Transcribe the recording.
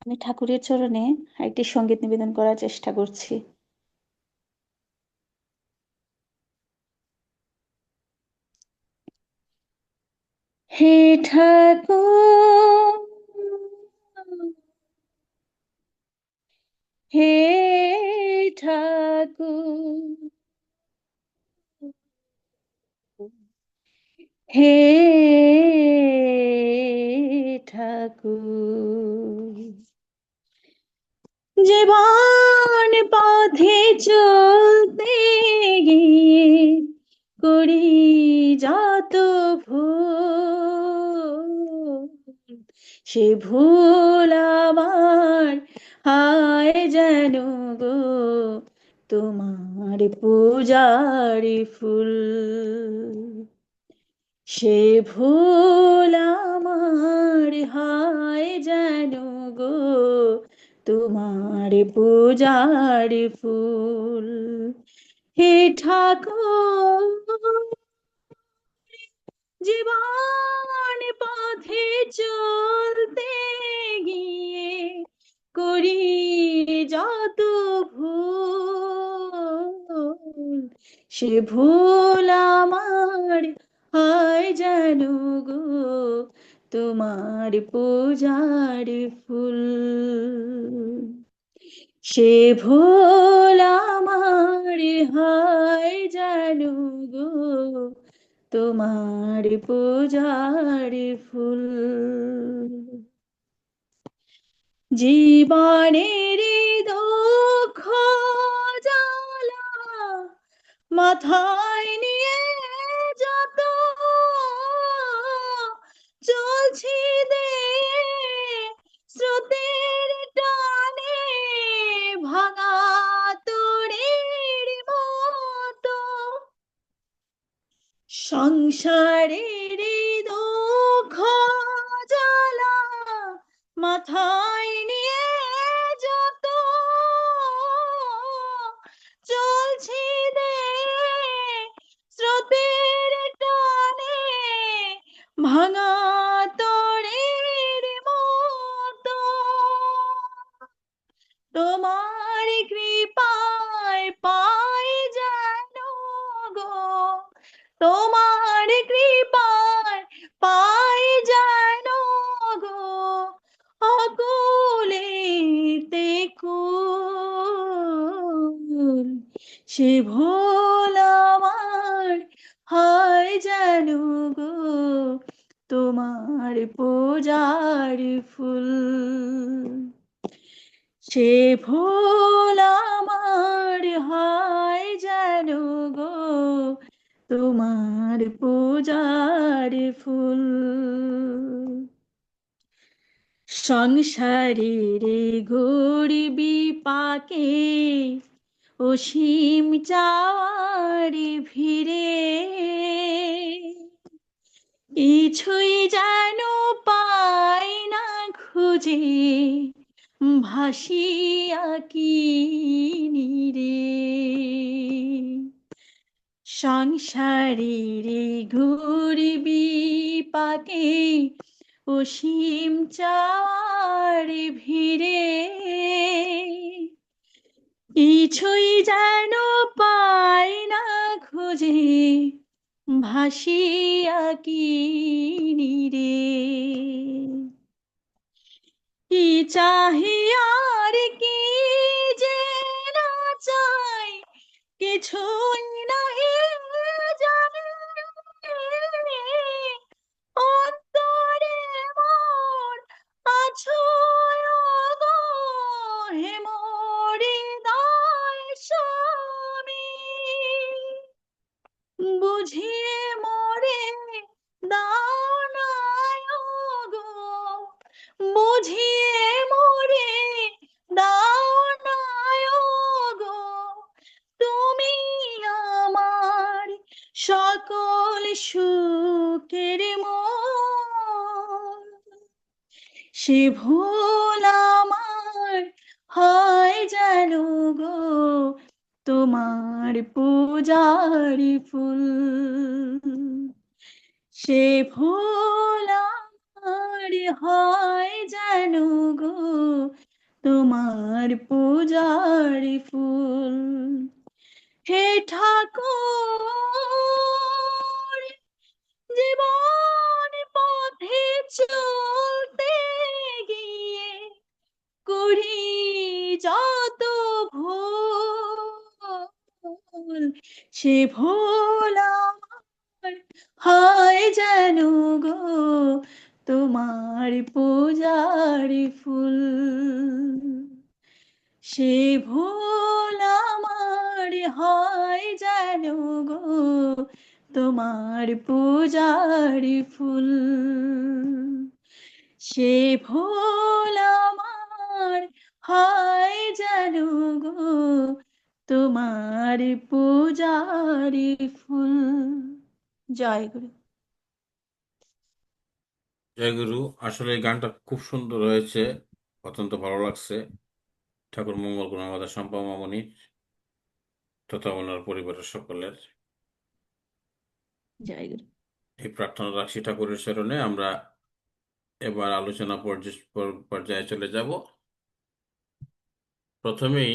আমি ঠাকুরের চরণে একটি সঙ্গীত নিবেদন করার চেষ্টা করছি। হে ঠাকুর, হে ঠাকুর, হে ঠাকুর, জীবন পথে চলতে গিয়ে করি যত ভুল, সে ভুল আমার হায় যেন গো তোমার পূজার ফুল, সে ভুল আমার হায় যেন গো তোমার পূজার ফুল। হে ঠাকুর, জীবন পথে চলতে গিয়ে করি যত ভুল, সে ভুল আমার হয় যেন গো তোমার পূজার ফুল, সে ভুল আমার হয় যেন গো তোমার পূজার ফুল। জীবনের দুঃখ জ্বালা মাথায় নিয়ে যত চলছি দে স্রোতের টানে ভাঙা তড়ির মতো, সংসারের দুঃখ জ্বালা মাথায় নিয়ে যত চলছি দে স্রোতের টানে ভাঙা তড়ির মতো, তোমার কৃপায় পাই যেন গো, তোমার কৃপায় পাই যেন গো অকুলেতে কুল, সে ভোল আমার হয় যেন গো তোমার পূজার ফুল, সে ভুল আমার হয় যেন গো তোমার পূজার ফুল। সংসারের ঘুরবি পাকে অসীম চাওয়ার ভিড়ে, কিছুই যেন পাই না খুঁজে ভাসিয়া কি নীরে, সংসারের ঘুরবি পাকে অসীম চাওয়ার ভিড়ে, কিছুই যেন পাই না খুঁজে ভাসিয়া কি নীরে, কি চাহিয়ার কি যে না চাই কিছুই নাহি জানি, অন্তরে মোর আছো গো হে মোর হৃদয় স্বামী, বুঝিয়ে মোরে দাও না গো, বুঝিয়ে মোরে দাও না গো, তুমি আমার সকল সুখের মূল, সে ভুল আমার হয় যেন গো তোমার পূজার ফুল, সে ভুল আমার হয় যেন গো তোমার পূজার ফুল। হে ঠাকুর, জীবন পথে চলতে গিয়ে করি যত ভুল, সে ভুল আমার হয় যেন গো তোমার পূজার ফুল। সে ভুল আমার হয় যেন গো তোমার পূজার ফুল। সে ভুল আমার হয় যেন গো তোমার পূজার ফুল। জয় গুরু। জয়গুরু। আসলে এই গানটা খুব সুন্দর হয়েছে, অত্যন্ত ভালো লাগছে। ঠাকুর মঙ্গল করুন আমাদের শম্পা মামনির তথা ওনার পরিবারের সকলের। জয় গুরু। এই প্রার্থনা রাখছি ঠাকুরের চরণে। আমরা এবার আলোচনা পর্যায়ে চলে যাব। প্রথমেই